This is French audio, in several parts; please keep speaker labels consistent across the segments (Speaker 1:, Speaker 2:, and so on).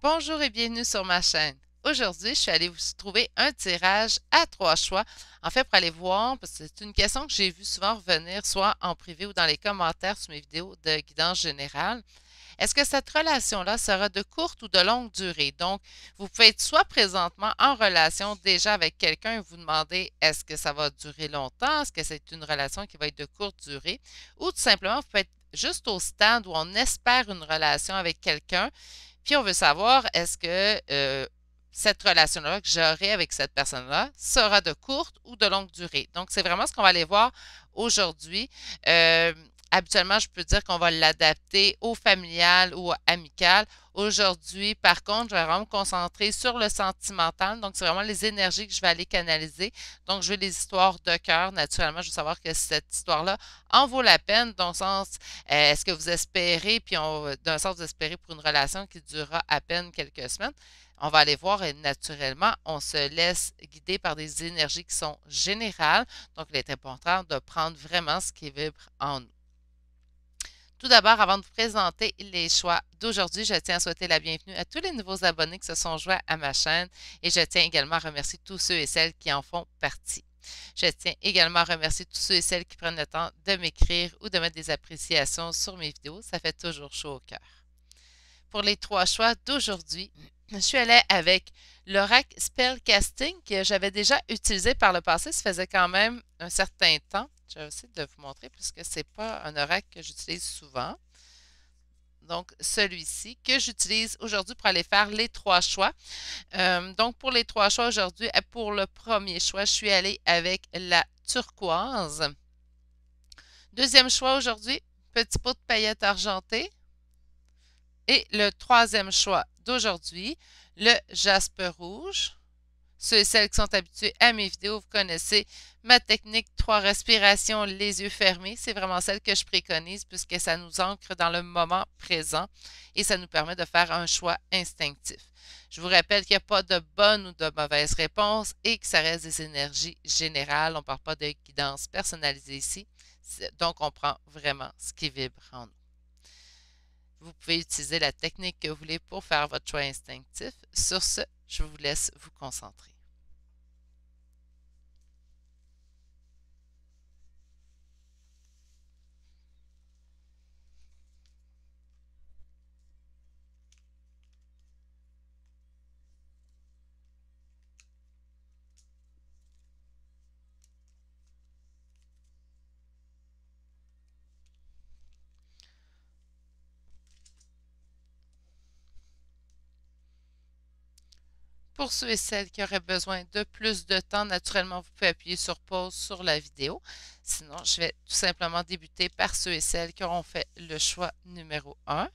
Speaker 1: Bonjour et bienvenue sur ma chaîne. Aujourd'hui, je suis allée vous trouver un tirage à 3 choix. En fait, pour aller voir, parce que c'est une question que j'ai vue souvent revenir, soit en privé ou dans les commentaires sous mes vidéos de guidance générale. Est-ce que cette relation-là sera de courte ou de longue durée? Donc, vous pouvez être soit présentement en relation déjà avec quelqu'un et vous demandez est-ce que ça va durer longtemps? Est-ce que c'est une relation qui va être de courte durée? Ou tout simplement, vous pouvez être juste au stade où on espère une relation avec quelqu'un puis on veut savoir, est-ce que cette relation-là que j'aurai avec cette personne-là sera de courte ou de longue durée? Donc, c'est vraiment ce qu'on va aller voir aujourd'hui. Euh, Habituellement, je peux dire qu'on va l'adapter au familial ou amical. Aujourd'hui, par contre, je vais vraiment me concentrer sur le sentimental. Donc, c'est vraiment les énergies que je vais aller canaliser. Donc, je veux les histoires de cœur. Naturellement, je veux savoir que cette histoire-là en vaut la peine, dans le sens, est-ce que vous espérez, puis d'un sens, vous espérez pour une relation qui durera à peine quelques semaines? On va aller voir et naturellement, on se laisse guider par des énergies qui sont générales. Donc, il est important de prendre vraiment ce qui vibre en nous. Tout d'abord, avant de vous présenter les choix d'aujourd'hui, je tiens à souhaiter la bienvenue à tous les nouveaux abonnés qui se sont joints à ma chaîne et je tiens également à remercier tous ceux et celles qui en font partie. Je tiens également à remercier tous ceux et celles qui prennent le temps de m'écrire ou de mettre des appréciations sur mes vidéos. Ça fait toujours chaud au cœur. Pour les 3 choix d'aujourd'hui, je suis allée avec l'oracle Spellcasting que j'avais déjà utilisé par le passé. Ça faisait quand même un certain temps. Je vais essayer de vous montrer puisque ce n'est pas un oracle que j'utilise souvent. Donc, celui-ci que j'utilise aujourd'hui pour aller faire les 3 choix. Donc, pour les 3 choix aujourd'hui, pour le premier choix, je suis allée avec la turquoise. Deuxième choix aujourd'hui, petit pot de paillettes argentées. Et le troisième choix d'aujourd'hui, le jaspe rouge. Ceux et celles qui sont habitués à mes vidéos, vous connaissez ma technique 3 respirations, les yeux fermés. C'est vraiment celle que je préconise puisque ça nous ancre dans le moment présent et ça nous permet de faire un choix instinctif. Je vous rappelle qu'il n'y a pas de bonne ou de mauvaise réponse et que ça reste des énergies générales. On ne parle pas de guidance personnalisée ici. Donc, on prend vraiment ce qui vibre en nous. Vous pouvez utiliser la technique que vous voulez pour faire votre choix instinctif. Sur ce, je vous laisse vous concentrer. Pour ceux et celles qui auraient besoin de plus de temps, naturellement, vous pouvez appuyer sur pause sur la vidéo. Sinon, je vais tout simplement débuter par ceux et celles qui auront fait le choix numéro 1.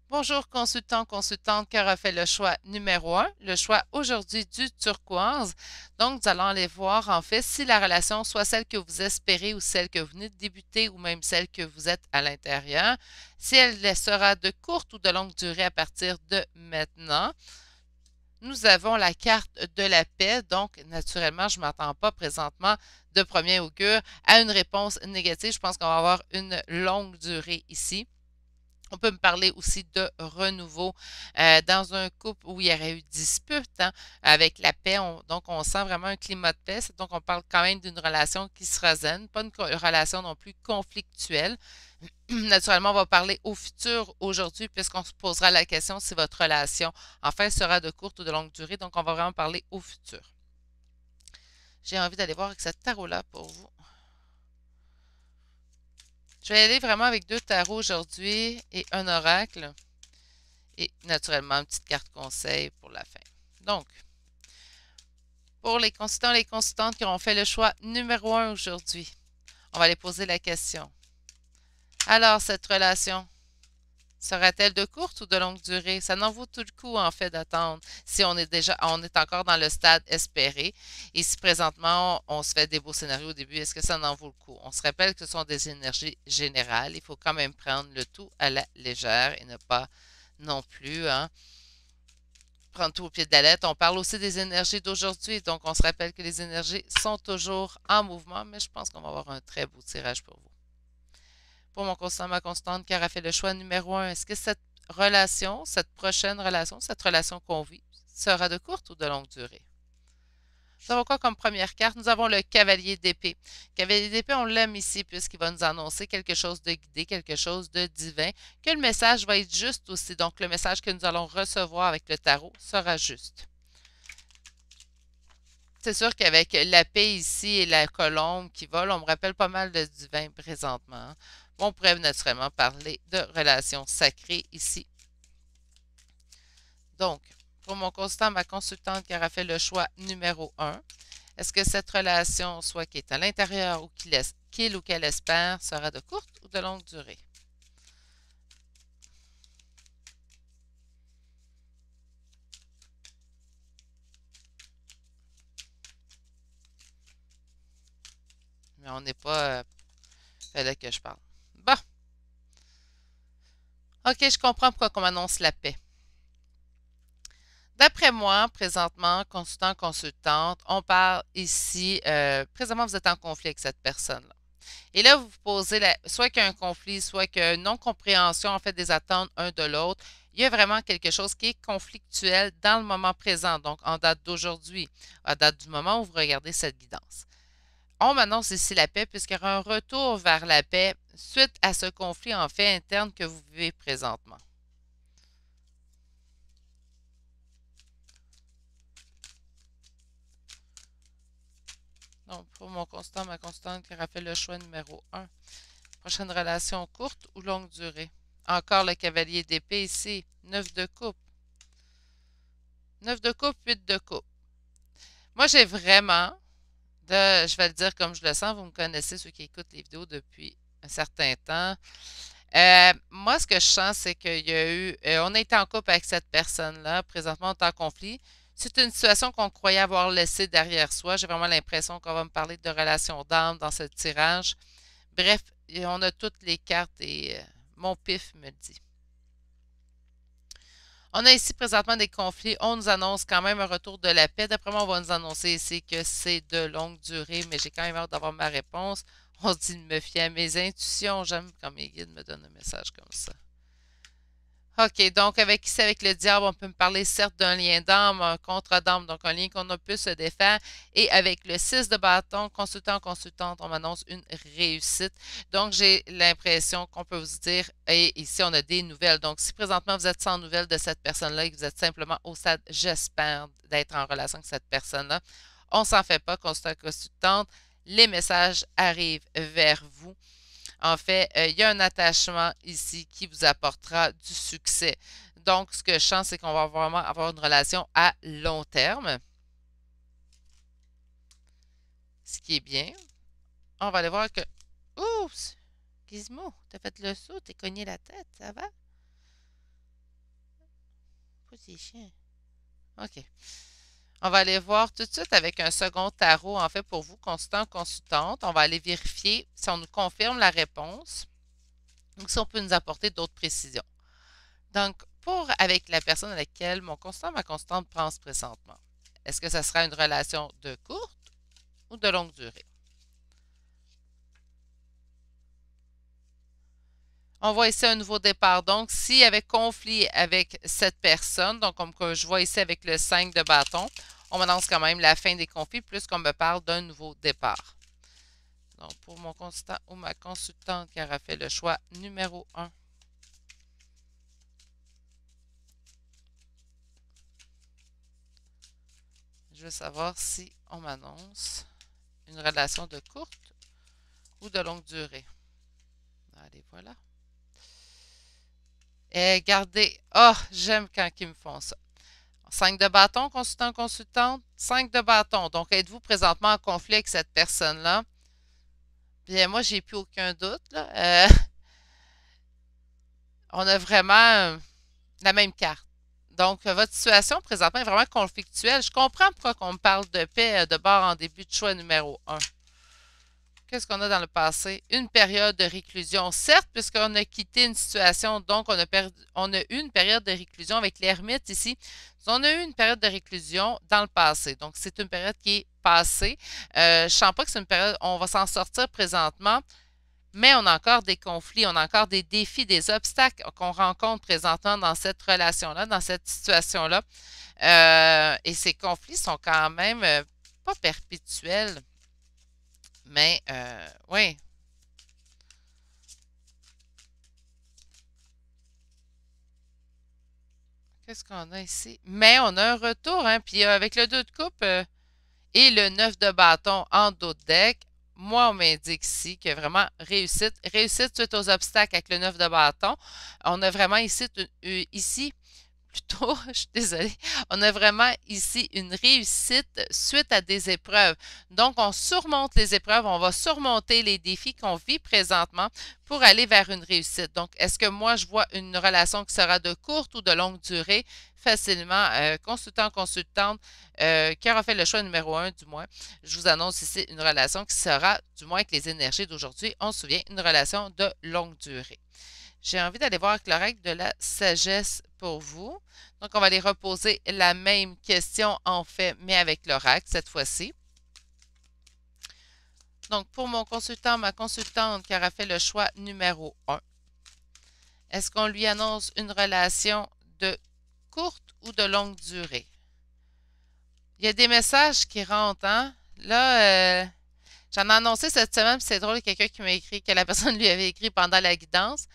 Speaker 1: Bonjour consultant, consultante qui aura fait le choix numéro 1, le choix aujourd'hui du turquoise. Donc, nous allons aller voir en fait si la relation, soit celle que vous espérez ou celle que vous venez de débuter ou même celle que vous êtes à l'intérieur, si elle sera de courte ou de longue durée à partir de maintenant. Nous avons la carte de la paix, donc naturellement, je ne m'attends pas présentement de premier augure à une réponse négative. Je pense qu'on va avoir une longue durée ici. On peut me parler aussi de renouveau dans un couple où il y aurait eu dispute hein, avec la paix. Donc, on sent vraiment un climat de paix. Donc, on parle quand même d'une relation qui sera zen, pas une relation non plus conflictuelle. Naturellement, on va parler au futur aujourd'hui puisqu'on se posera la question si votre relation, enfin, sera de courte ou de longue durée. Donc, on va vraiment parler au futur. J'ai envie d'aller voir avec cette tarot-là pour vous. Je vais aller vraiment avec 2 tarots aujourd'hui et un oracle. Et naturellement, une petite carte conseil pour la fin. Donc, pour les consultants et les consultantes qui auront fait le choix numéro 1 aujourd'hui, on va les poser la question. Alors, cette relation sera-t-elle de courte ou de longue durée? Ça n'en vaut tout le coup, en fait, d'attendre si on est encore dans le stade espéré. Et si présentement, on se fait des beaux scénarios au début, est-ce que ça n'en vaut le coup? On se rappelle que ce sont des énergies générales. Il faut quand même prendre le tout à la légère et ne pas non plus prendre tout au pied de la lettre. On parle aussi des énergies d'aujourd'hui. Donc, on se rappelle que les énergies sont toujours en mouvement, mais je pense qu'on va avoir un très beau tirage pour vous. Pour mon consultant, ma constante qui aura fait le choix numéro un, est-ce que cette relation, cette prochaine relation, cette relation qu'on vit, sera de courte ou de longue durée? Nous avons quoi comme première carte? Nous avons le cavalier d'épée. Cavalier d'épée, on l'aime ici puisqu'il va nous annoncer quelque chose de guidé, quelque chose de divin, que le message va être juste aussi. Donc, le message que nous allons recevoir avec le tarot sera juste. C'est sûr qu'avec la paix ici et la colombe qui vole, on me rappelle pas mal de divin présentement. On pourrait naturellement parler de relations sacrées ici. Donc, pour mon consultant, ma consultante qui aura fait le choix numéro un, est-ce que cette relation, soit qui est à l'intérieur ou qu'il ou qu'elle espère, sera de courte ou de longue durée? Mais on n'est pas là que je parle. Bon. OK, je comprends pourquoi on m'annonce la paix. D'après moi, présentement, consultant, consultante, on parle ici, présentement, vous êtes en conflit avec cette personne-là. Et là, vous vous posez, soit qu'il y a un conflit, soit qu'il y a une non-compréhension, en fait, des attentes un de l'autre. Il y a vraiment quelque chose qui est conflictuel dans le moment présent, donc en date d'aujourd'hui, à date du moment où vous regardez cette guidance. On m'annonce ici la paix puisqu'il y aura un retour vers la paix suite à ce conflit, en fait, interne que vous vivez présentement. Donc, pour mon constant, ma constante qui aura fait le choix numéro un. Prochaine relation courte ou longue durée? Encore le cavalier d'épée ici. 9 de coupe. 9 de coupe, 8 de coupe. Moi, j'ai vraiment, je vais le dire comme je le sens, vous me connaissez, ceux qui écoutent les vidéos depuis un certain temps. Moi, ce que je sens, c'est qu'il y a eu, on a été en couple avec cette personne-là, présentement on est en conflit. C'est une situation qu'on croyait avoir laissée derrière soi. J'ai vraiment l'impression qu'on va me parler de relations d'âme dans ce tirage. Bref, on a toutes les cartes et mon pif me le dit. On a ici présentement des conflits. On nous annonce quand même un retour de la paix. D'après moi, on va nous annoncer ici que c'est de longue durée, mais j'ai quand même hâte d'avoir ma réponse. On se dit de me fier à mes intuitions. J'aime quand mes guides me donnent un message comme ça. OK, donc ici, avec le diable, on peut me parler certes d'un lien d'âme, un contre-d'âme, donc un lien qu'on a pu se défaire. Et avec le 6 de bâton, consultant, consultante, on m'annonce une réussite. Donc, j'ai l'impression qu'on peut vous dire, et ici, on a des nouvelles. Donc, si présentement, vous êtes sans nouvelles de cette personne-là et que vous êtes simplement au stade, j'espère, d'être en relation avec cette personne-là, on s'en fait pas, consultant, consultante, les messages arrivent vers vous. En fait, il y a un attachement ici qui vous apportera du succès. Donc, ce que je sens, c'est qu'on va vraiment avoir une relation à long terme. Ce qui est bien. On va aller voir que... Oups! Gizmo, t'as fait le saut, t'es cogné la tête, ça va? Petit chien. OK. On va aller voir tout de suite avec un second tarot, en fait, pour vous, consultant, consultante. On va aller vérifier si on nous confirme la réponse ou si on peut nous apporter d'autres précisions. Donc, avec la personne avec laquelle mon constant, ma constante pense présentement, est-ce que ça sera une relation de courte ou de longue durée? On voit ici un nouveau départ. Donc, s'il y avait conflit avec cette personne, donc comme que je vois ici avec le 5 de bâton, on m'annonce quand même la fin des conflits, plus qu'on me parle d'un nouveau départ. Donc, pour mon consultant ou ma consultante qui aura fait le choix numéro 1, je veux savoir si on m'annonce une relation de courte ou de longue durée. Allez, voilà. Et gardez. Oh, j'aime quand ils me font ça. 5 de bâton, consultant, consultante. 5 de bâton. Donc, êtes-vous présentement en conflit avec cette personne-là? Bien, moi, j'ai plus aucun doute, là. On a vraiment la même carte. Donc, votre situation présentement est vraiment conflictuelle. Je comprends pourquoi on me parle de paix de bord en début de choix numéro 1. Qu'est-ce qu'on a dans le passé? Une période de réclusion. Certes, puisqu'on a quitté une situation, donc on a eu une période de réclusion avec l'ermite ici. On a eu une période de réclusion dans le passé. Donc, c'est une période qui est passée. Je ne sens pas que c'est une période, on va s'en sortir présentement. mais on a encore des conflits, on a encore des défis, des obstacles qu'on rencontre présentement dans cette relation-là, dans cette situation-là. Et ces conflits sont quand même pas perpétuels, mais oui. Qu'est-ce qu'on a ici? Mais on a un retour, hein, puis avec le 2 de coupe et le 9 de bâton en dos de deck, moi, on m'indique ici que vraiment réussite. Réussite suite aux obstacles avec le 9 de bâton. On a vraiment ici plutôt, je suis désolée, on a vraiment ici une réussite suite à des épreuves. Donc, on surmonte les épreuves, on va surmonter les défis qu'on vit présentement pour aller vers une réussite. Donc, est-ce que moi, je vois une relation qui sera de courte ou de longue durée? Facilement, consultant, consultante, qui aura fait le choix numéro 1 du moins, je vous annonce ici une relation qui sera, du moins avec les énergies d'aujourd'hui, on se souvient, une relation de longue durée. J'ai envie d'aller voir avec l'oracle de la sagesse pour vous. Donc, on va aller reposer la même question en fait, mais avec l'oracle cette fois-ci. Donc, pour mon consultant, ma consultante qui aura fait le choix numéro 1, est-ce qu'on lui annonce une relation de courte ou de longue durée? Il y a des messages qui rentrent, hein? Là, j'en ai annoncé cette semaine, c'est drôle, quelqu'un qui m'a écrit, que la personne lui avait écrit pendant la guidance.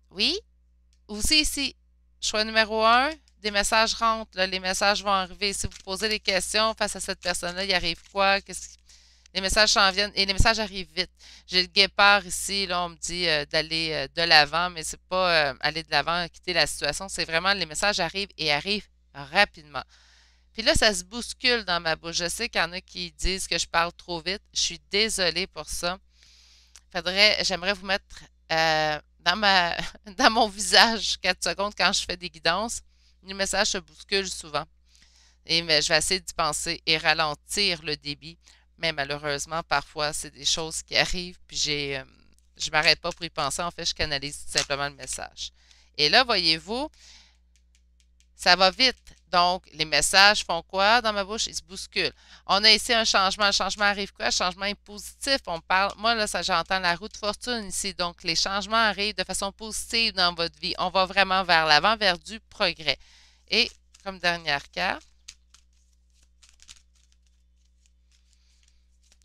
Speaker 1: Oui, aussi ici, choix numéro 1, des messages rentrent, là, les messages vont arriver. Si vous posez des questions face à cette personne-là, il arrive quoi? Les messages s'en viennent et les messages arrivent vite. J'ai le guépard ici, là, on me dit d'aller de l'avant, mais c'est pas aller de l'avant, quitter la situation, c'est vraiment les messages arrivent et arrivent rapidement. Puis là, ça se bouscule dans ma bouche. Je sais qu'il y en a qui disent que je parle trop vite. Je suis désolée pour ça. J'aimerais vous mettre dans mon visage 4 secondes quand je fais des guidances. Les messages se bousculent souvent. Mais je vais essayer d'y penser et ralentir le débit. Mais malheureusement, parfois, c'est des choses qui arrivent, puis je m'arrête pas pour y penser. En fait, je canalise tout simplement le message. Et là, voyez-vous, ça va vite. Donc, les messages font quoi dans ma bouche? Ils se bousculent. On a ici un changement. Le changement arrive quoi? Le changement est positif. On parle, moi, là, ça, j'entends la roue de fortune ici. Donc, les changements arrivent de façon positive dans votre vie. On va vraiment vers l'avant, vers du progrès. Et, comme dernière carte,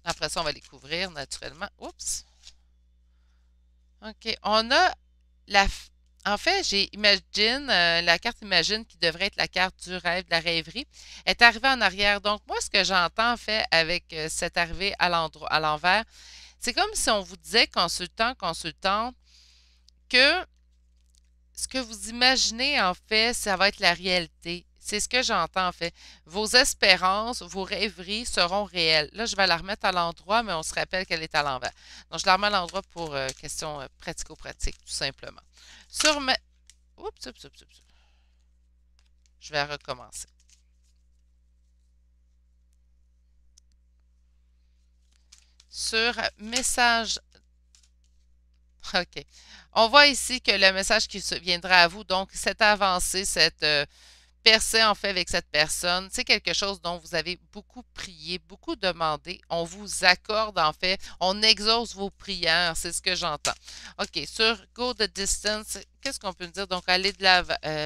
Speaker 1: après ça, on va les couvrir naturellement. Oups. OK. On a la, en fait, j'ai Imagine, la carte Imagine qui devrait être la carte du rêve, de la rêverie, est arrivée en arrière. Donc, moi, ce que j'entends, en fait, avec cette arrivée à l'endroit, à l'envers, c'est comme si on vous disait, consultant, consultante, que ce que vous imaginez, en fait, ça va être la réalité. C'est ce que j'entends, en fait. Vos espérances, vos rêveries seront réelles. Là, je vais la remettre à l'endroit, mais on se rappelle qu'elle est à l'envers. Donc, je la remets à l'endroit pour question pratico-pratique, tout simplement. Sur ma... Oups, oups, oups, oups. Je vais recommencer. Sur message... OK. On voit ici que le message qui viendra à vous, donc cette avancée, cette percer en fait avec cette personne, c'est quelque chose dont vous avez beaucoup prié, beaucoup demandé. On vous accorde en fait, on exauce vos prières, c'est ce que j'entends. OK, sur Go the Distance, qu'est-ce qu'on peut dire? Donc, aller de la...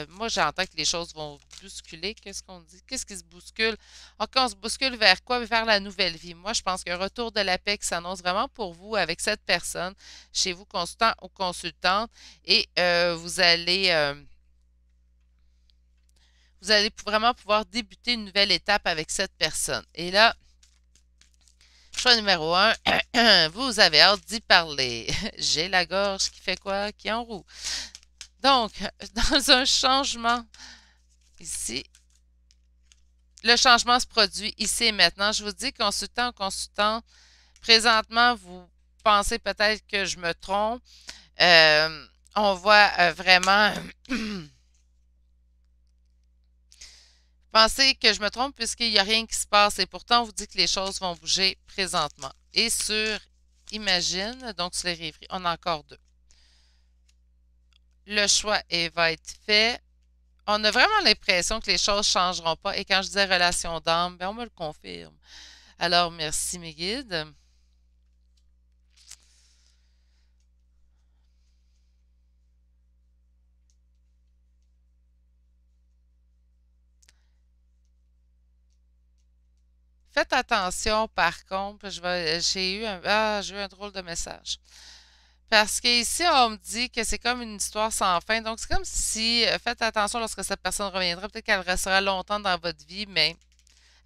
Speaker 1: moi, j'entends que les choses vont bousculer. Qu'est-ce qu'on dit? Qu'est-ce qui se bouscule? OK, on se bouscule vers quoi? Vers la nouvelle vie. Moi, je pense qu'un retour de la paix qui s'annonce vraiment pour vous avec cette personne, chez vous, consultant ou consultante, et vous allez vraiment pouvoir débuter une nouvelle étape avec cette personne. Et là, choix numéro 1, vous avez hâte d'y parler. J'ai la gorge qui fait quoi? Qui enroue. Donc, dans un changement ici, le changement se produit ici et maintenant. Je vous dis, consultant, consultant, présentement, vous pensez peut-être que je me trompe. On voit vraiment... Pensez que je me trompe puisqu'il n'y a rien qui se passe et pourtant on vous dit que les choses vont bouger présentement. Et sur Imagine, donc sur les rêveries, on a encore deux. Le choix va être fait. On a vraiment l'impression que les choses ne changeront pas et quand je disais relation d'âme, ben on me le confirme. Alors merci mes guides. Faites attention, par contre, j'ai eu un drôle de message. Parce qu'ici, on me dit que c'est comme une histoire sans fin. Donc, c'est comme si, faites attention lorsque cette personne reviendra. Peut-être qu'elle restera longtemps dans votre vie, mais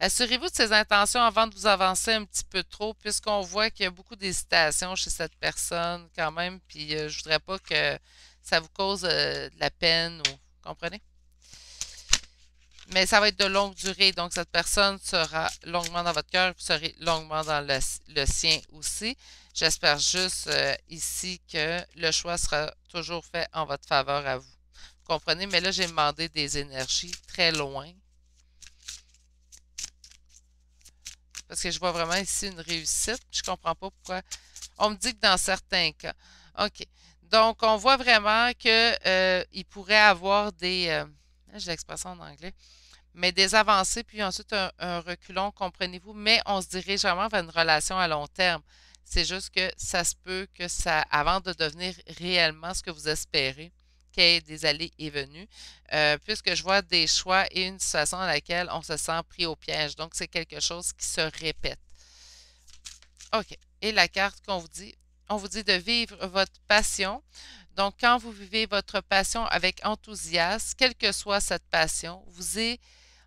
Speaker 1: assurez-vous de ses intentions avant de vous avancer un petit peu trop, puisqu'on voit qu'il y a beaucoup d'hésitation chez cette personne quand même. Puis, je voudrais pas que ça vous cause de la peine ou, comprenez? Mais ça va être de longue durée, donc cette personne sera longuement dans votre cœur, vous serez longuement dans le sien aussi. J'espère juste ici que le choix sera toujours fait en votre faveur à vous. Vous comprenez? Mais là, j'ai demandé des énergies très loin. Parce que je vois vraiment ici une réussite. Je comprends pas pourquoi. On me dit que dans certains cas. OK. Donc, on voit vraiment que il pourrait avoir des. J'ai l'expression en anglais mais des avancées, puis ensuite un reculon, comprenez-vous, mais on se dirige vraiment vers une relation à long terme. C'est juste que ça se peut que ça, avant de devenir réellement ce que vous espérez, qu'il y ait des allées et venues, puisque je vois des choix et une situation dans laquelle on se sent pris au piège. Donc, c'est quelque chose qui se répète. OK. Et la carte qu'on vous dit, on vous dit de vivre votre passion. Donc, quand vous vivez votre passion avec enthousiasme, quelle que soit cette passion,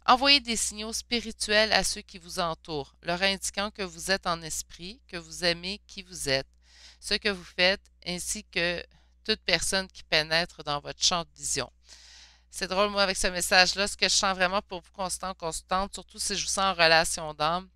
Speaker 1: envoyez des signaux spirituels à ceux qui vous entourent, leur indiquant que vous êtes en esprit, que vous aimez qui vous êtes, ce que vous faites, ainsi que toute personne qui pénètre dans votre champ de vision. C'est drôle, moi, avec ce message-là, ce que je sens vraiment pour vous, constante, surtout si je vous sens en relation d'âme,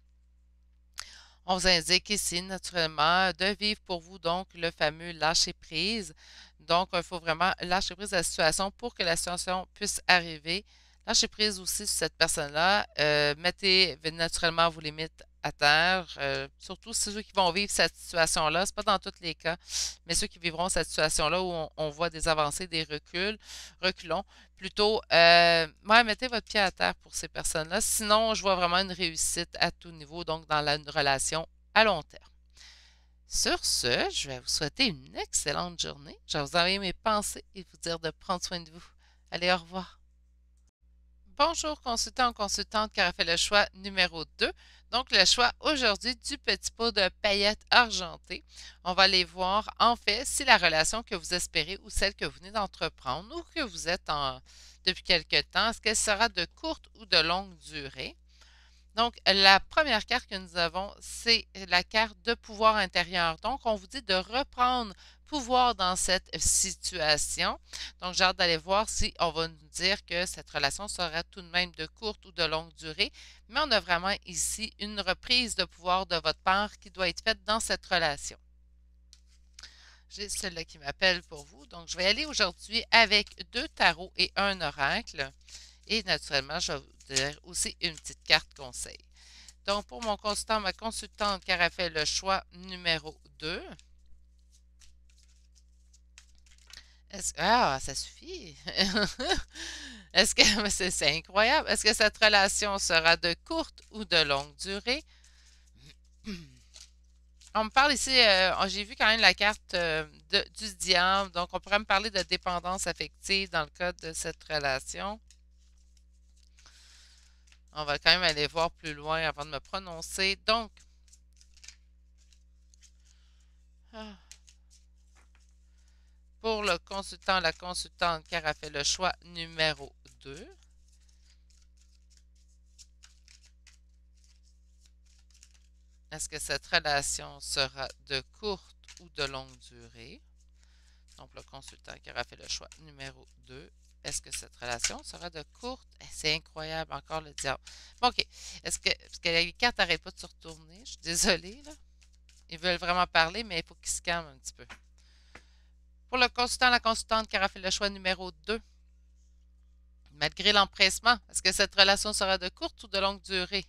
Speaker 1: on vous indique ici, naturellement, de vivre pour vous, donc, le fameux lâcher-prise. Donc, il faut vraiment lâcher prise de la situation pour que la situation puisse arriver. Lâchez prise aussi sur cette personne-là. Mettez naturellement vos limites à terre. Surtout ceux qui vont vivre cette situation-là. C'est pas dans tous les cas, mais ceux qui vivront cette situation-là où on voit des avancées, des reculons. Plutôt, ouais, mettez votre pied à terre pour ces personnes-là. Sinon, je vois vraiment une réussite à tout niveau, donc dans une relation à long terme. Sur ce, je vais vous souhaiter une excellente journée. Je vais vous envoyer mes pensées et vous dire de prendre soin de vous. Allez, au revoir. Bonjour, consultant ou consultante qui aura fait le choix numéro 2. Donc, le choix aujourd'hui du petit pot de paillettes argentées. On va aller voir, en fait, si la relation que vous espérez ou celle que vous venez d'entreprendre ou que vous êtes depuis quelque temps, est-ce qu'elle sera de courte ou de longue durée? Donc, la première carte que nous avons, c'est la carte de pouvoir intérieur. Donc, on vous dit de reprendre pouvoir dans cette situation. Donc, j'ai hâte d'aller voir si on va nous dire que cette relation sera tout de même de courte ou de longue durée. Mais on a vraiment ici une reprise de pouvoir de votre part qui doit être faite dans cette relation. J'ai celle-là qui m'appelle pour vous. Donc, je vais aller aujourd'hui avec 2 tarots et un oracle. Et naturellement, je vais vous dire aussi une petite carte conseil. Donc, pour mon consultant, ma consultante qui a fait le choix numéro 2. Ah, ça suffit. Est-ce que c'est incroyable? Est-ce que cette relation sera de courte ou de longue durée? On me parle ici, j'ai vu quand même la carte du diable, donc on pourrait me parler de dépendance affective dans le cas de cette relation. On va quand même aller voir plus loin avant de me prononcer. Donc, pour le consultant, la consultante qui a fait le choix numéro 2. Est-ce que cette relation sera de courte ou de longue durée? Donc, le consultant qui aura fait le choix numéro 2. Est-ce que cette relation sera de courte? C'est incroyable, encore le diable. Bon, OK. Parce que les cartes n'arrêtent pas de se retourner. Je suis désolée, là. Ils veulent vraiment parler, mais il faut qu'ils se calment un petit peu. Pour le consultant, la consultante qui aura fait le choix numéro 2. Malgré l'empressement, est-ce que cette relation sera de courte ou de longue durée?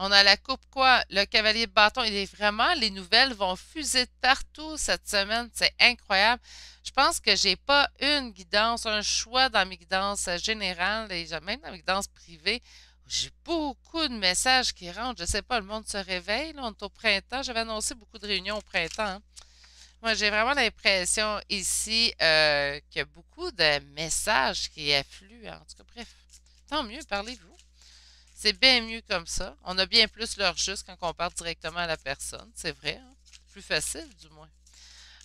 Speaker 1: On a la coupe quoi? Le cavalier de bâton. Il est vraiment, les nouvelles vont fuser de partout cette semaine. C'est incroyable. Je pense que j'ai pas une guidance, un choix dans mes guidances générales et même dans mes guidances privées. J'ai beaucoup de messages qui rentrent. Je sais pas, le monde se réveille. Là, on est au printemps. J'avais annoncé beaucoup de réunions au printemps. Hein. Moi, j'ai vraiment l'impression ici qu'il y a beaucoup de messages qui affluent. En tout cas, bref, tant mieux, parlez-vous. C'est bien mieux comme ça. On a bien plus leur juste quand on parle directement à la personne. C'est vrai, hein? Plus facile, du moins.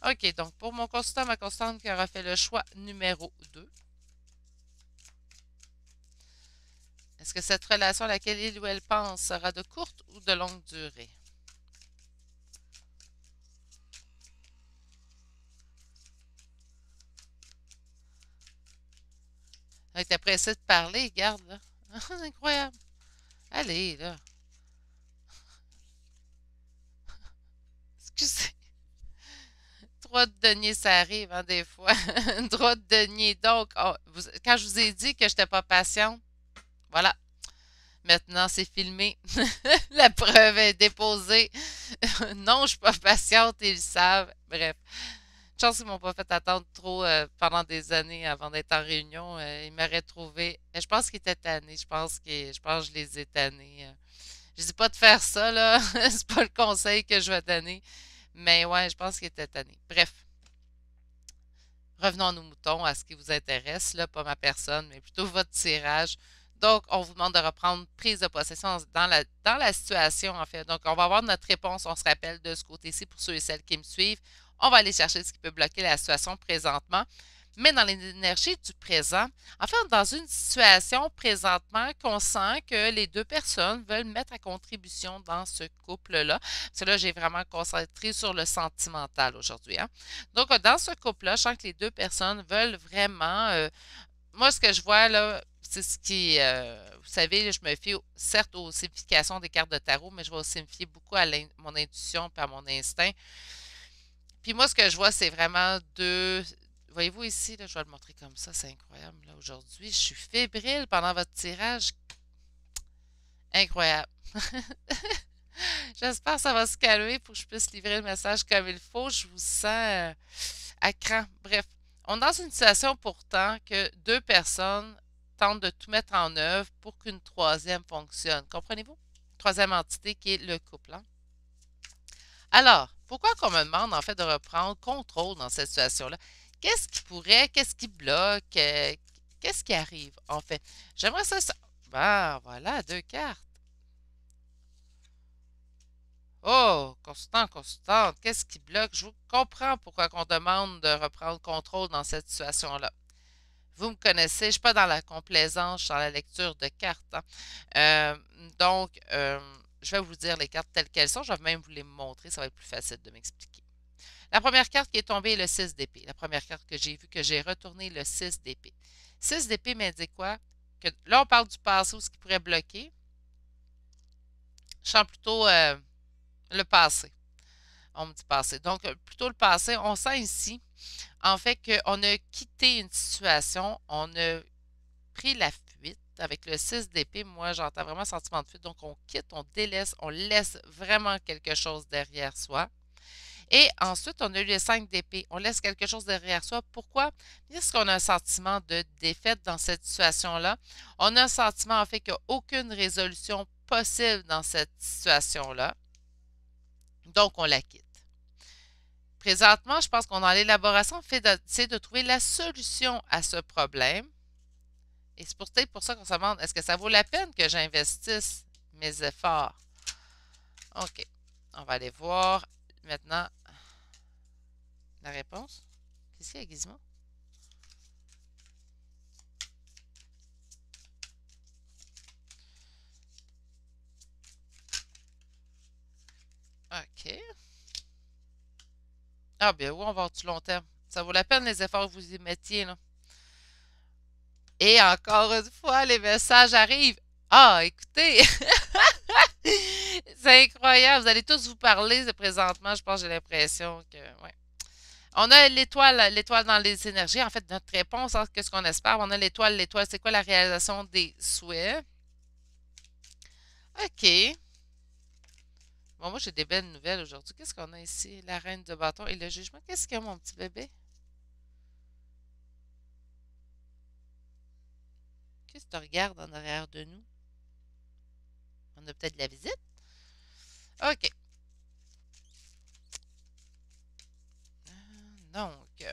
Speaker 1: OK, donc pour mon consultant, ma consultante qui aura fait le choix numéro 2. Est-ce que cette relation à laquelle il ou elle pense sera de courte ou de longue durée? Elle était pressée de parler, regarde là. C'est incroyable. Allez, là. Excusez. Droit de denier, ça arrive, hein, des fois. Droit de denier. Donc, quand je vous ai dit que je n'étais pas patiente, voilà. Maintenant, c'est filmé. La preuve est déposée. Non, je ne suis pas patiente, ils le savent. Bref. Une chance qu'ils m'ont pas fait attendre trop pendant des années avant d'être en réunion. Ils m'auraient trouvé. Mais je pense qu'ils étaient tannés. Je pense que je les ai tannés. Je dis pas de faire ça, là. C'est pas le conseil que je vais donner. Mais ouais, je pense qu'ils étaient tannés. Bref. Revenons à nos moutons, à ce qui vous intéresse, là, pas ma personne, mais plutôt votre tirage. Donc, on vous demande de reprendre prise de possession dans la situation, en fait. Donc, on va avoir notre réponse, on se rappelle de ce côté-ci pour ceux et celles qui me suivent. On va aller chercher ce qui peut bloquer la situation présentement. Mais dans l'énergie du présent, en fait, dans une situation présentement qu'on sent que les deux personnes veulent mettre à contribution dans ce couple-là. Parce que là, j'ai vraiment concentré sur le sentimental aujourd'hui, hein. Donc, dans ce couple-là, je sens que les deux personnes veulent vraiment. Moi, ce que je vois là, c'est ce qui. Vous savez, je me fie certes aux significations des cartes de tarot, mais je vais aussi me fier beaucoup à mon intuition et à mon instinct. Puis moi, ce que je vois, c'est vraiment deux. Voyez-vous ici, là, je vais le montrer comme ça, c'est incroyable. Là, aujourd'hui, je suis fébrile pendant votre tirage. Incroyable. J'espère que ça va se calmer pour que je puisse livrer le message comme il faut. Je vous sens à cran. Bref, on est dans une situation pourtant que deux personnes tentent de tout mettre en œuvre pour qu'une troisième fonctionne. Comprenez-vous? Troisième entité qui est le couple, hein? Alors, pourquoi qu'on me demande en fait de reprendre contrôle dans cette situation-là? Qu'est-ce qui bloque? Qu'est-ce qui arrive en fait? J'aimerais ça. Ben voilà, deux cartes. Oh, constant, constante, qu'est-ce qui bloque? Je vous comprends pourquoi on demande de reprendre contrôle dans cette situation-là. Vous me connaissez, je ne suis pas dans la complaisance, je suis dans la lecture de cartes, hein. Euh, donc, je vais vous dire les cartes telles qu'elles sont. Je vais même vous les montrer, ça va être plus facile de m'expliquer. La première carte qui est tombée est le 6 d'épée. La première carte que j'ai vue, que j'ai retournée, le 6 d'épée. 6 d'épée m'indique quoi? Que là, on parle du passé ou ce qui pourrait bloquer. Je sens plutôt le passé. On me dit passé. Donc, plutôt le passé. On sent ici, en fait, qu'on a quitté une situation, on a pris la fuite. Avec le 6 d'épée, moi, j'entends vraiment un sentiment de fuite. Donc, on quitte, on délaisse, on laisse vraiment quelque chose derrière soi. Et ensuite, on a eu le 5 d'épée. On laisse quelque chose derrière soi. Pourquoi? Parce qu'on a un sentiment de défaite dans cette situation-là. On a un sentiment, en fait, qu'il n'y a aucune résolution possible dans cette situation-là. Donc, on la quitte. Présentement, je pense qu'on est dans l'élaboration, c'est de trouver la solution à ce problème. Et c'est peut-être pour ça qu'on se demande, est-ce que ça vaut la peine que j'investisse mes efforts? OK. On va aller voir maintenant la réponse. Qu'est-ce qu'il y a, Gizmo? OK. Ah, bien oui, on va avoir du long terme. Ça vaut la peine les efforts que vous y mettiez, là. Et encore une fois, les messages arrivent. Ah, écoutez, c'est incroyable. Vous allez tous vous parler présentement. Je pense que j'ai l'impression que. Ouais. On a l'étoile dans les énergies. En fait, notre réponse, hein, qu'est-ce qu'on espère? On a l'étoile. L'étoile, c'est quoi la réalisation des souhaits? OK. Bon, moi, j'ai des belles nouvelles aujourd'hui. Qu'est-ce qu'on a ici? La reine de bâton et le jugement. Qu'est-ce qu'il y a, mon petit bébé? Qu'est-ce que tu regardes en arrière de nous? On a peut-être de la visite? OK. Donc,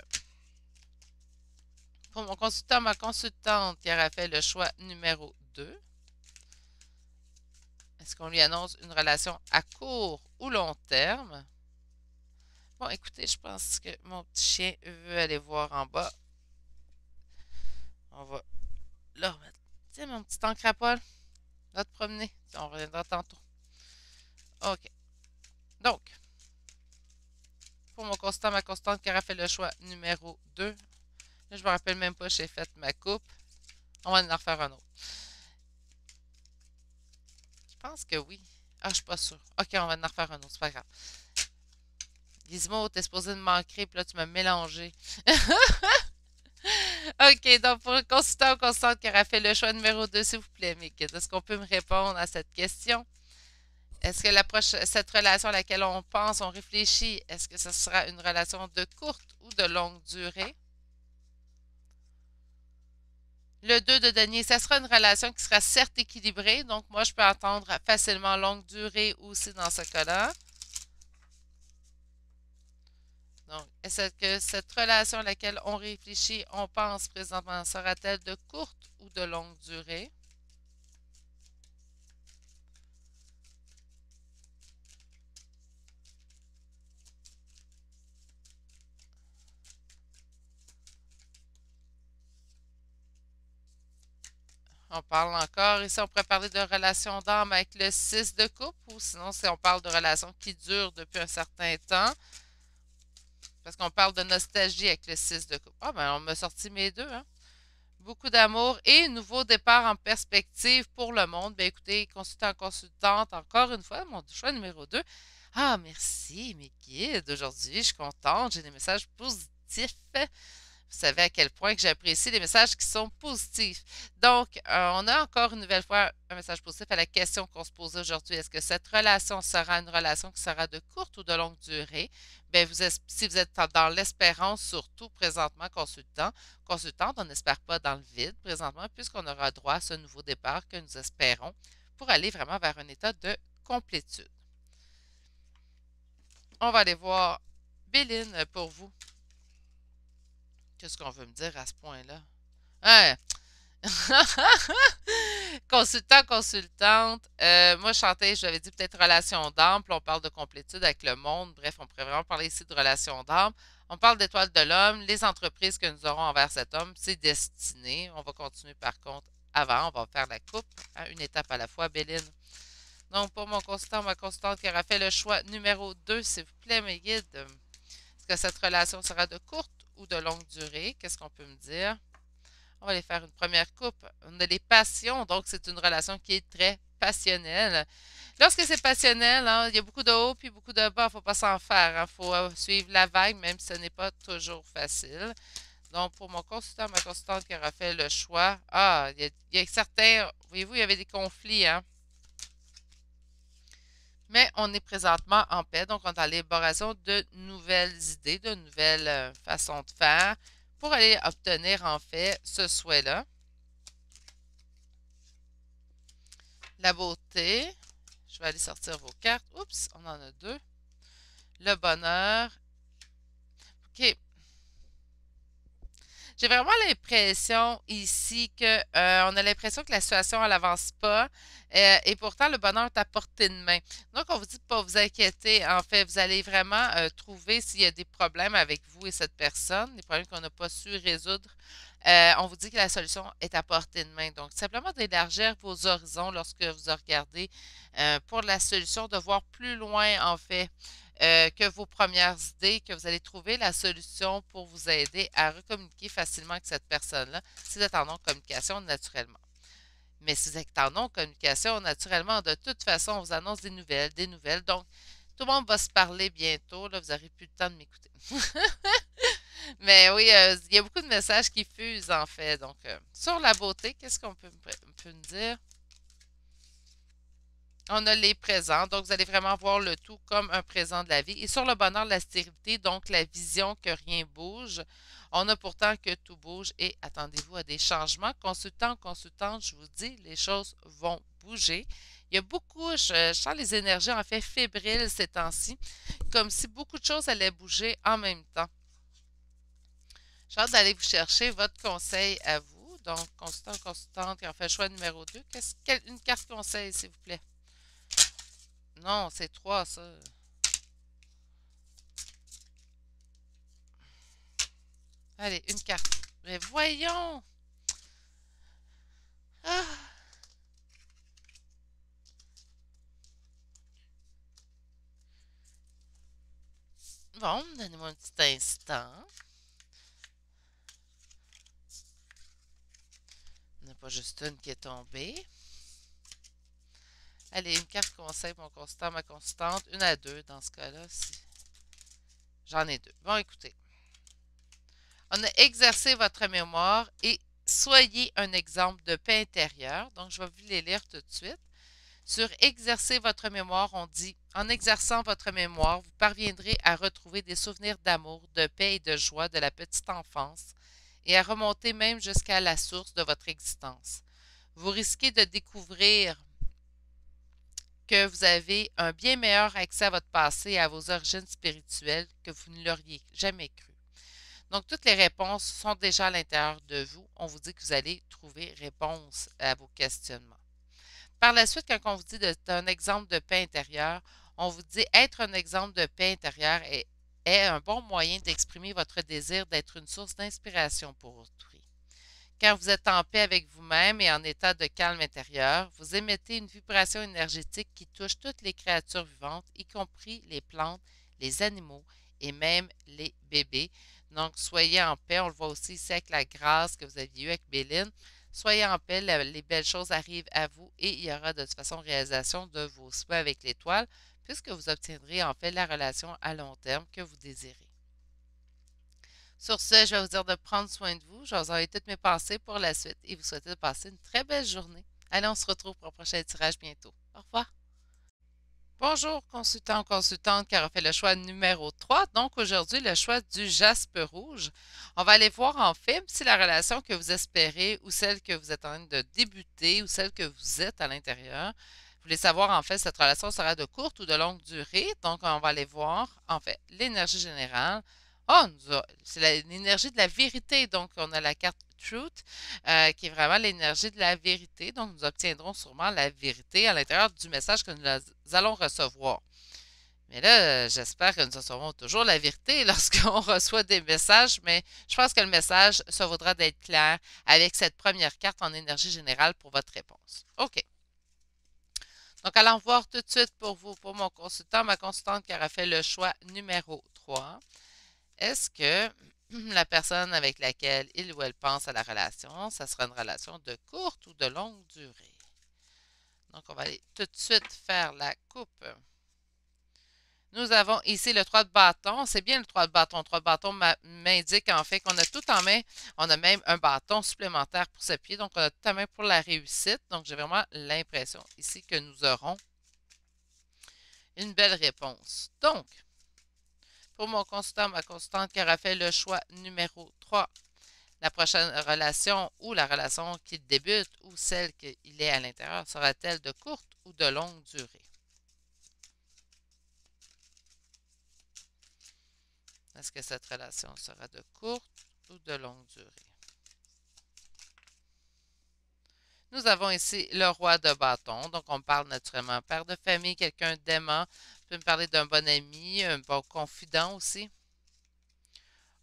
Speaker 1: pour mon consultant, ma consultante qui aura fait le choix numéro 2. Est-ce qu'on lui annonce une relation à court ou long terme? Bon, écoutez, je pense que mon petit chien veut aller voir en bas. On va là remettre. Tiens, mon petit encre à poil, va te promener. On reviendra tantôt. OK. Donc, pour mon constant, ma constante qui aura fait le choix numéro 2. Là, je me rappelle même pas, j'ai fait ma coupe. On va en refaire un autre. Je pense que oui. Ah, je suis pas sûre. OK, on va en refaire un autre, c'est pas grave. Gizmo, t'es supposé me manquer, puis là, tu m'as mélangé. OK, donc pour le consultant ou consultante qui aura fait le choix numéro 2, s'il vous plaît, mes guides, est-ce qu'on peut me répondre à cette question? Est-ce que cette relation à laquelle on pense, on réfléchit, est-ce que ce sera une relation de courte ou de longue durée? Le 2 de denier, ça sera une relation qui sera certes équilibrée, donc moi je peux entendre facilement longue durée aussi dans ce cas-là. Donc, est-ce que cette relation à laquelle on réfléchit, on pense présentement, sera-t-elle de courte ou de longue durée? On parle encore, ici on pourrait parler de relation d'âme avec le 6 de coupe, ou sinon si on parle de relation qui dure depuis un certain temps, parce qu'on parle de nostalgie avec le 6 de coupe. Ah ben on m'a sorti mes deux, hein? Beaucoup d'amour et nouveau départ en perspective pour le monde. Ben écoutez, consultant, consultante, encore une fois, mon choix numéro 2. Ah, merci, mes guides. Aujourd'hui, je suis contente. J'ai des messages positifs. Vous savez à quel point que j'apprécie les messages qui sont positifs. Donc, on a encore une nouvelle fois un message positif à la question qu'on se pose aujourd'hui. Est-ce que cette relation sera une relation qui sera de courte ou de longue durée? Bien, si vous êtes dans l'espérance, surtout présentement, consultante, on n'espère pas dans le vide présentement, puisqu'on aura droit à ce nouveau départ que nous espérons pour aller vraiment vers un état de complétude. On va aller voir Béline pour vous. Qu'est-ce qu'on veut me dire à ce point-là? Hein? Consultant, consultante. Moi, je chantais, je l'avais dit peut-être relation d'âme, puis on parle de complétude avec le monde. Bref, on pourrait vraiment parler ici de relation d'âme. On parle d'étoile de l'homme, les entreprises que nous aurons envers cet homme, c'est destiné. On va continuer par contre avant, on va faire la coupe, hein, une étape à la fois, Béline. Donc, pour mon consultant, ma consultante qui aura fait le choix numéro 2, s'il vous plaît, mes guides, est-ce que cette relation sera de courte ou de longue durée? Qu'est-ce qu'on peut me dire? On va aller faire une première coupe. On a les passions, donc c'est une relation qui est très passionnelle. Lorsque c'est passionnel, hein, il y a beaucoup de hauts puis beaucoup de bas, il ne faut pas s'en faire. Il faut suivre la vague, même si ce n'est pas toujours facile. Donc, pour mon consultant, ma consultante qui aura fait le choix, il y a certains, voyez-vous, il y avait des conflits, hein? Mais on est présentement en paix, donc on est en l'élaboration de nouvelles idées, de nouvelles façons de faire pour aller obtenir en fait ce souhait-là. La beauté. Je vais aller sortir vos cartes. Oups, on en a deux. Le bonheur. OK. J'ai vraiment l'impression ici que on a l'impression que la situation elle avance pas et pourtant le bonheur est à portée de main. Donc on vous dit de pas vous inquiéter. En fait, vous allez vraiment trouver s'il y a des problèmes avec vous et cette personne, des problèmes qu'on n'a pas su résoudre. On vous dit que la solution est à portée de main. Donc simplement d'élargir vos horizons lorsque vous regardez pour la solution, de voir plus loin en fait que vos premières idées, que vous allez trouver la solution pour vous aider à recommuniquer facilement avec cette personne-là, si vous êtes en non-communication naturellement. Mais si vous êtes en non-communication naturellement, de toute façon, on vous annonce des nouvelles, des nouvelles. Donc, tout le monde va se parler bientôt. Là, vous n'aurez plus le temps de m'écouter. Mais oui, il y a beaucoup de messages qui fusent, en fait. Donc, sur la beauté, qu'est-ce qu'on peut me dire? On a les présents, donc vous allez vraiment voir le tout comme un présent de la vie. Et sur le bonheur, la stérilité, donc la vision que rien bouge. On a pourtant que tout bouge et attendez-vous à des changements. Consultant, consultante, je vous dis, les choses vont bouger. Il y a beaucoup, je sens les énergies en fait fébriles ces temps-ci, comme si beaucoup de choses allaient bouger en même temps. J'ai hâte d'aller vous chercher votre conseil à vous. Donc, consultant, consultante qui en fait le choix numéro 2. Une carte conseil, s'il vous plaît? Non, c'est 3, ça. Allez, une carte. Mais voyons! Ah! Bon, donnez-moi un petit instant. Il n'y en a pas juste une qui est tombée. Allez, une carte conseil, mon consultant, ma constante. Une à deux dans ce cas-là. J'en ai deux. Bon, écoutez. On a exercé votre mémoire et soyez un exemple de paix intérieure. Donc, je vais vous les lire tout de suite. Sur exercer votre mémoire, on dit, en exerçant votre mémoire, vous parviendrez à retrouver des souvenirs d'amour, de paix et de joie de la petite enfance et à remonter même jusqu'à la source de votre existence. Vous risquez de découvrir que vous avez un bien meilleur accès à votre passé et à vos origines spirituelles que vous ne l'auriez jamais cru. Donc, toutes les réponses sont déjà à l'intérieur de vous. On vous dit que vous allez trouver réponse à vos questionnements. Par la suite, quand on vous dit d'être un exemple de paix intérieure, on vous dit être un exemple de paix intérieure est un bon moyen d'exprimer votre désir d'être une source d'inspiration pour autrui. Quand vous êtes en paix avec vous-même et en état de calme intérieur, vous émettez une vibration énergétique qui touche toutes les créatures vivantes, y compris les plantes, les animaux et même les bébés. Donc, soyez en paix. On le voit aussi ici avec la grâce que vous aviez eue avec Béline. Soyez en paix, les belles choses arrivent à vous et il y aura de toute façon réalisation de vos souhaits avec l'étoile, puisque vous obtiendrez en fait la relation à long terme que vous désirez. Sur ce, je vais vous dire de prendre soin de vous. Je vais vous envoyer toutes mes pensées pour la suite et vous souhaiter de passer une très belle journée. Allez, on se retrouve pour un prochain tirage bientôt. Au revoir. Bonjour, consultant ou consultante qui aura fait le choix numéro 3. Donc, aujourd'hui, le choix du jaspe rouge. On va aller voir en film si la relation que vous espérez ou celle que vous êtes en train de débuter ou celle que vous êtes à l'intérieur. Vous voulez savoir, en fait, cette relation sera de courte ou de longue durée. Donc, on va aller voir, en fait, l'énergie générale. Oh, c'est l'énergie de la vérité. Donc, on a la carte Truth, qui est vraiment l'énergie de la vérité. Donc, nous obtiendrons sûrement la vérité à l'intérieur du message que nous allons recevoir. Mais là, j'espère que nous recevons toujours la vérité lorsqu'on reçoit des messages, mais je pense que le message se vaudra d'être clair avec cette première carte en énergie générale pour votre réponse. OK. Donc, allons voir tout de suite pour vous, pour mon consultant, ma consultante qui aura fait le choix numéro 3. Est-ce que la personne avec laquelle il ou elle pense à la relation, ça sera une relation de courte ou de longue durée? Donc, on va aller tout de suite faire la coupe. Nous avons ici le 3 de bâton. C'est bien le 3 de bâton. Le 3 de bâton m'indique en fait qu'on a tout en main. On a même un bâton supplémentaire pour ce pied. Donc, on a tout en main pour la réussite. Donc, j'ai vraiment l'impression ici que nous aurons une belle réponse. Donc, pour mon consultant, ma consultante qui aura fait le choix numéro 3, la prochaine relation ou la relation qu'il débute ou celle qu'il est à l'intérieur sera-t-elle de courte ou de longue durée? Est-ce que cette relation sera de courte ou de longue durée? Nous avons ici le roi de bâton. Donc, on parle naturellement père de famille, quelqu'un d'aimant. On peut me parler d'un bon ami, un bon confident aussi.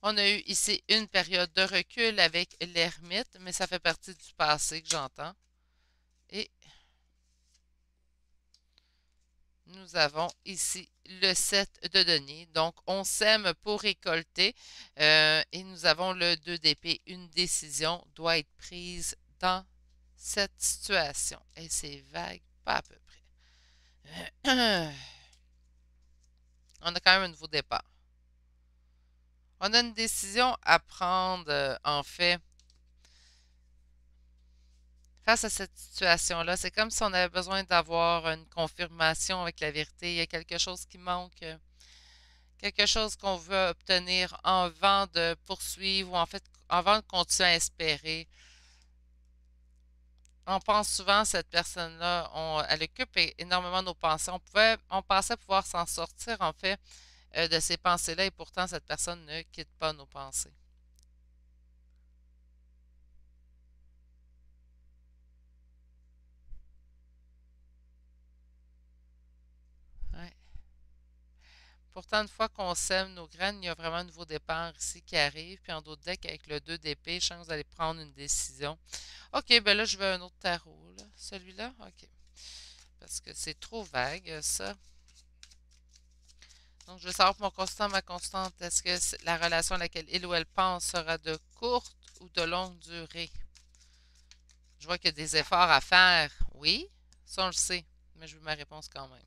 Speaker 1: On a eu ici une période de recul avec l'ermite, mais ça fait partie du passé que j'entends. Et nous avons ici le 7 de denier. Donc, on sème pour récolter. Et nous avons le 2 d'épée. Une décision doit être prise dans cette situation. Et c'est vague, pas à peu près. On a quand même un nouveau départ. On a une décision à prendre, en fait, face à cette situation-là. C'est comme si on avait besoin d'avoir une confirmation avec la vérité. Il y a quelque chose qui manque, quelque chose qu'on veut obtenir avant de poursuivre ou en fait avant de continuer à espérer. On pense souvent à cette personne-là, elle occupe énormément nos pensées. On pensait pouvoir s'en sortir en fait de ces pensées-là et pourtant cette personne ne quitte pas nos pensées. Pourtant, une fois qu'on sème nos graines, il y a vraiment un nouveau départ ici qui arrive. Puis en d'autres decks, avec le 2 d'épée, je sens que vous allez prendre une décision. OK, ben là, je veux un autre tarot. Celui-là? OK. Parce que c'est trop vague, ça. Donc, je veux savoir pour mon constant, ma constante, est-ce que la relation à laquelle il ou elle pense sera de courte ou de longue durée? Je vois qu'il y a des efforts à faire. Oui, ça on le sait, mais je veux ma réponse quand même.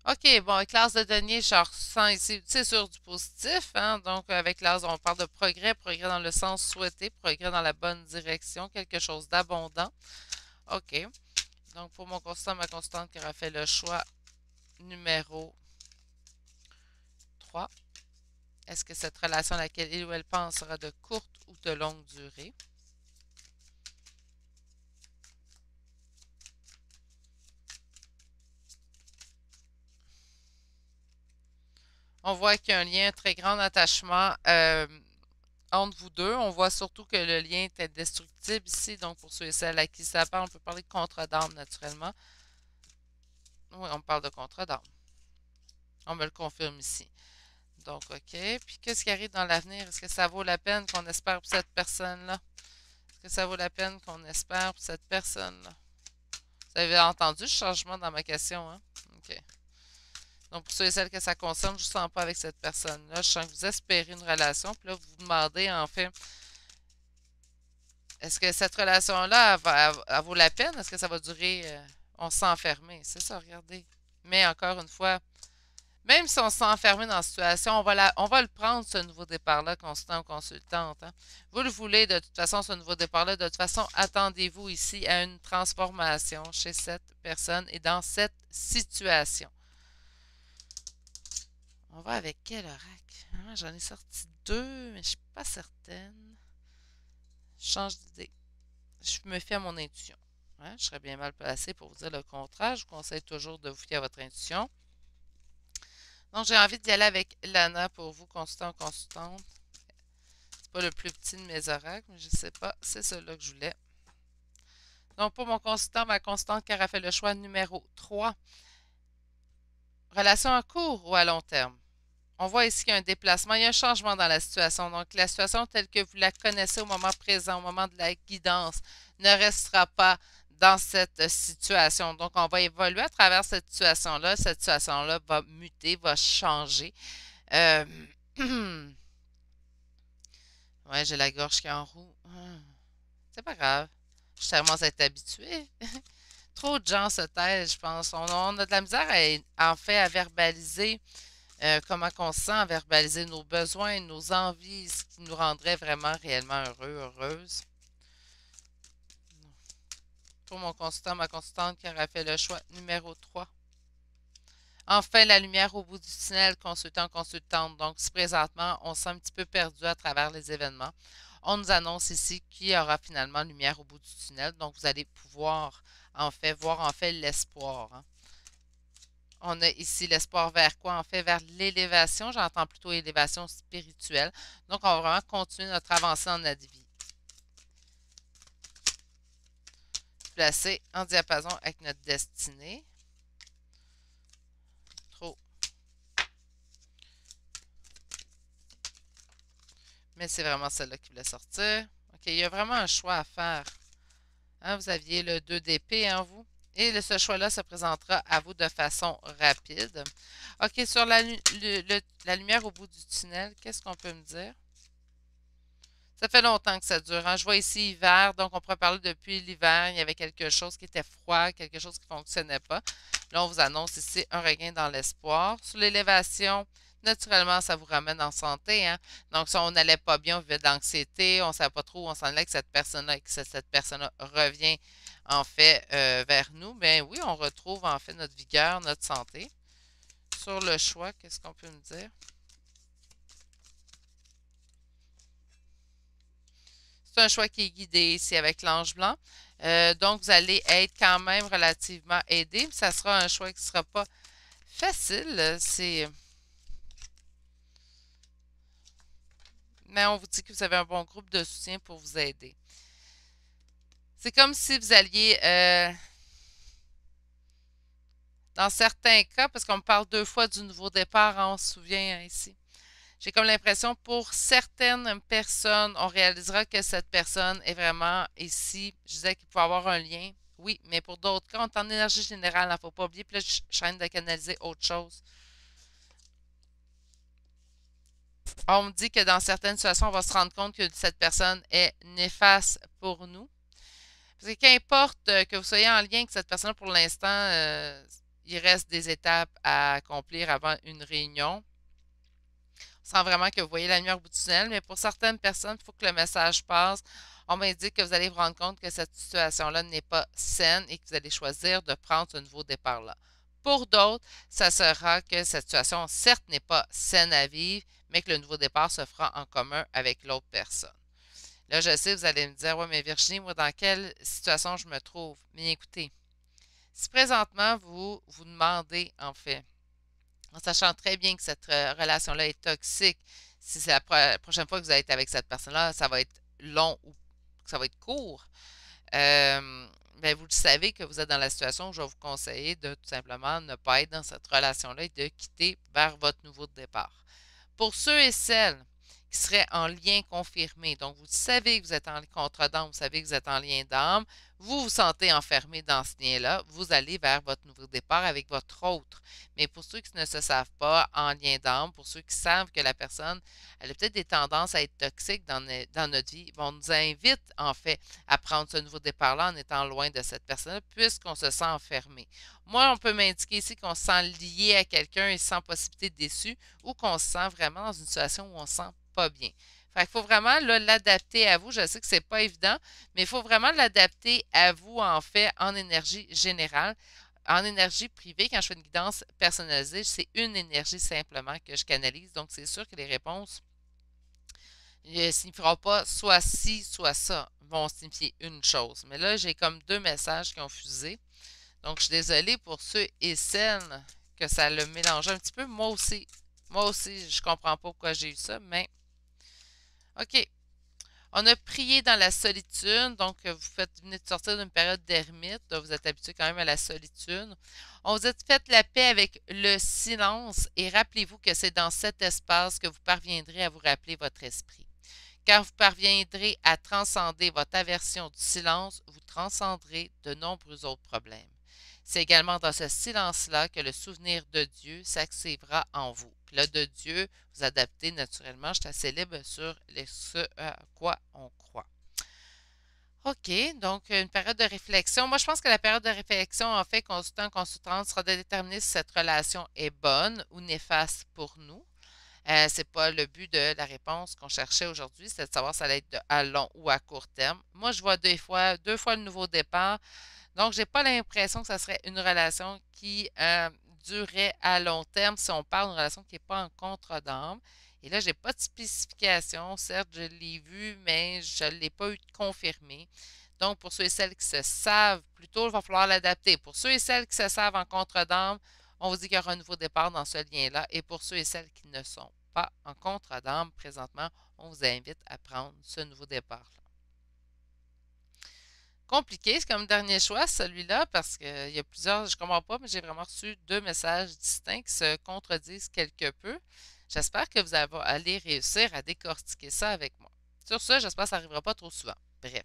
Speaker 1: OK, bon, avec l'as de denier, je ressens ici, c'est sûr, du positif, hein? Donc, avec l'as, on parle de progrès, progrès dans le sens souhaité, progrès dans la bonne direction, quelque chose d'abondant. OK. Donc, pour mon constant, ma constante qui aura fait le choix numéro 3. Est-ce que cette relation à laquelle il ou elle pense sera de courte ou de longue durée? On voit qu'il y a un lien, très grand attachement entre vous deux. On voit surtout que le lien est indestructible ici. Donc, pour ceux et celles à qui ça parle, on peut parler de contrat d'âme naturellement. Oui, on parle de contrat d'âme. On me le confirme ici. Donc, OK. Puis, qu'est-ce qui arrive dans l'avenir? Est-ce que ça vaut la peine qu'on espère pour cette personne-là? Est-ce que ça vaut la peine qu'on espère pour cette personne-là? Vous avez entendu le changement dans ma question, hein? OK. Donc, pour ceux et celles que ça concerne, je ne sens pas avec cette personne-là. Je sens que vous espérez une relation. Puis là, vous vous demandez, en fait, est-ce que cette relation-là, elle vaut la peine? Est-ce que ça va durer? On se sent enfermé. C'est ça, regardez. Mais encore une fois, même si on se sent enfermé dans la situation, on va le prendre, ce nouveau départ-là, constant ou consultante. Hein. Vous le voulez, de toute façon, ce nouveau départ-là. De toute façon, attendez-vous ici à une transformation chez cette personne et dans cette situation. On va avec quel oracle? Ah, j'en ai sorti deux, mais je ne suis pas certaine. Je change d'idée. Je me fie à mon intuition. Hein, je serais bien mal placé pour vous dire le contraire. Je vous conseille toujours de vous fier à votre intuition. Donc, j'ai envie d'y aller avec Lana pour vous, consultant ou consultante. C'est pas le plus petit de mes oracles, mais je ne sais pas. C'est celui-là que je voulais. Donc, pour mon consultant, ma constante qui aura fait le choix numéro 3. Relation à court ou à long terme? On voit ici qu'il y a un déplacement, il y a un changement dans la situation. Donc, la situation telle que vous la connaissez au moment présent, au moment de la guidance, ne restera pas dans cette situation. Donc, on va évoluer à travers cette situation-là. Cette situation-là va muter, va changer. Euh... ouais, j'ai la gorge qui est en roue. C'est pas grave. Je commence à être habituée. Trop de gens se taisent, je pense. On a de la misère en fait, à verbaliser comment on se sent, à verbaliser nos besoins, nos envies, ce qui nous rendrait vraiment réellement heureux, heureuse. Pour mon consultant, ma consultante qui aura fait le choix numéro 3. Enfin, la lumière au bout du tunnel, consultant, consultante. Donc, si présentement, on se sent un petit peu perdu à travers les événements, on nous annonce ici qu'il y aura finalement lumière au bout du tunnel. Donc, vous allez pouvoir, en fait, voir en fait l'espoir. Hein. On a ici l'espoir vers quoi? En fait, vers l'élévation. J'entends plutôt élévation spirituelle. Donc, on va vraiment continuer notre avancée dans notre vie. Placé en diapason avec notre destinée. Trop. Mais c'est vraiment celle-là qui voulait sortir. OK, il y a vraiment un choix à faire. Hein, vous aviez le 2 d'épée en vous. Et ce choix-là se présentera à vous de façon rapide. OK, sur la lumière au bout du tunnel, qu'est-ce qu'on peut me dire? Ça fait longtemps que ça dure. Hein? Je vois ici hiver, donc on pourrait parler depuis l'hiver. Il y avait quelque chose qui était froid, quelque chose qui ne fonctionnait pas. Là, on vous annonce ici un regain dans l'espoir. Sur l'élévation, naturellement, ça vous ramène en santé. Hein? Donc, si on n'allait pas bien, on vivait d'anxiété, on ne savait pas trop où on s'en allait, que cette personne-là, revient en fait vers nous, bien oui, on retrouve en fait notre vigueur, notre santé. Sur le choix, qu'est-ce qu'on peut me dire? C'est un choix qui est guidé ici avec l'ange blanc. Donc, vous allez être quand même relativement aidé. Ça sera un choix qui ne sera pas facile. Mais on vous dit que vous avez un bon groupe de soutien pour vous aider. C'est comme si vous alliez Dans certains cas, parce qu'on me parle deux fois du nouveau départ, hein, on se souvient hein, ici. J'ai comme l'impression pour certaines personnes, on réalisera que cette personne est vraiment ici. Je disais qu'il pouvait avoir un lien. Oui, mais pour d'autres cas, on est en énergie générale, il ne faut pas oublier. Puis là, je suis en train de canaliser autre chose. On me dit que dans certaines situations, on va se rendre compte que cette personne est néfaste pour nous. Parce que qu'importe que vous soyez en lien avec cette personne pour l'instant, il reste des étapes à accomplir avant une réunion. On sent vraiment que vous voyez la lumière au bout du tunnel, mais pour certaines personnes, il faut que le message passe. On m'indique que vous allez vous rendre compte que cette situation-là n'est pas saine et que vous allez choisir de prendre ce nouveau départ-là. Pour d'autres, ça sera que cette situation, certes, n'est pas saine à vivre, mais que le nouveau départ se fera en commun avec l'autre personne. Là, je sais, vous allez me dire, ouais, mais Virginie, moi, dans quelle situation je me trouve? Mais écoutez, si présentement vous vous demandez, en fait, en sachant très bien que cette relation-là est toxique, si c'est la prochaine fois que vous allez être avec cette personne-là, ça va être long ou ça va être court, ben vous le savez que vous êtes dans la situation où je vais vous conseiller de tout simplement ne pas être dans cette relation-là et de quitter vers votre nouveau départ. Pour ceux et celles qui seraient en lien confirmé, donc vous savez que vous êtes en contre d'âme, vous savez que vous êtes en lien d'âme, vous vous sentez enfermé dans ce lien-là, vous allez vers votre nouveau départ avec votre autre. Mais pour ceux qui ne se savent pas en lien d'âme, pour ceux qui savent que la personne, elle a peut-être des tendances à être toxique dans notre vie, on nous invite en fait à prendre ce nouveau départ-là en étant loin de cette personne-là, puisqu'on se sent enfermé. Moi, on peut m'indiquer ici qu'on se sent lié à quelqu'un et sans possibilité de déçu, ou qu'on se sent vraiment dans une situation où on se sent pas bien. Fait qu'il faut vraiment l'adapter à vous. Je sais que c'est pas évident, mais il faut vraiment l'adapter à vous, en fait, en énergie générale. En énergie privée, quand je fais une guidance personnalisée, c'est une énergie simplement que je canalise. Donc, c'est sûr que les réponses ne signifieront pas soit ci, soit ça. Vont signifier une chose. Mais là, j'ai comme deux messages qui ont fusé. Donc, je suis désolée pour ceux et celles que ça le mélange un petit peu. Moi aussi. Moi aussi, je comprends pas pourquoi j'ai eu ça, mais OK. On a prié dans la solitude, donc venez de sortir d'une période d'ermite, vous êtes habitué quand même à la solitude. On vous a fait la paix avec le silence et rappelez-vous que c'est dans cet espace que vous parviendrez à vous rappeler votre esprit. Quand vous parviendrez à transcender votre aversion du silence, vous transcenderez de nombreux autres problèmes. C'est également dans ce silence-là que le souvenir de Dieu s'activera en vous. Puis là, de Dieu, vous adaptez naturellement. Je suis assez libre sur ce à quoi on croit. OK, donc une période de réflexion. Moi, je pense que la période de réflexion, en fait, consultant, consultante, sera de déterminer si cette relation est bonne ou néfaste pour nous. C'est pas le but de la réponse qu'on cherchait aujourd'hui, c'est de savoir si ça allait être à long ou à court terme. Moi, je vois deux fois le nouveau départ. Donc, j'ai pas l'impression que ça serait une relation qui durerait à long terme si on parle d'une relation qui n'est pas en contre d'âme. Et là, j'ai pas de spécification. Certes, je l'ai vu, mais je ne l'ai pas eu confirmé. Donc, pour ceux et celles qui se savent, plutôt, il va falloir l'adapter. Pour ceux et celles qui se savent en contre d'âme, on vous dit qu'il y aura un nouveau départ dans ce lien-là. Et pour ceux et celles qui ne sont pas en contre d'âme présentement, on vous invite à prendre ce nouveau départ-là. Compliqué, c'est comme dernier choix, celui-là, parce qu'il y a plusieurs, je ne comprends pas, mais j'ai vraiment reçu deux messages distincts qui se contredisent quelque peu. J'espère que vous allez réussir à décortiquer ça avec moi. Sur ce, j'espère que ça n'arrivera pas trop souvent. Bref,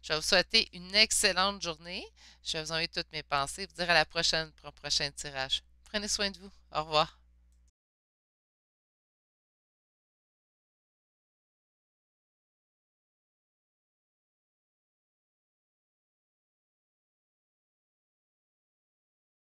Speaker 1: je vais vous souhaiter une excellente journée. Je vais vous envoyer toutes mes pensées, vous dire à la prochaine pour un prochain tirage. Prenez soin de vous. Au revoir.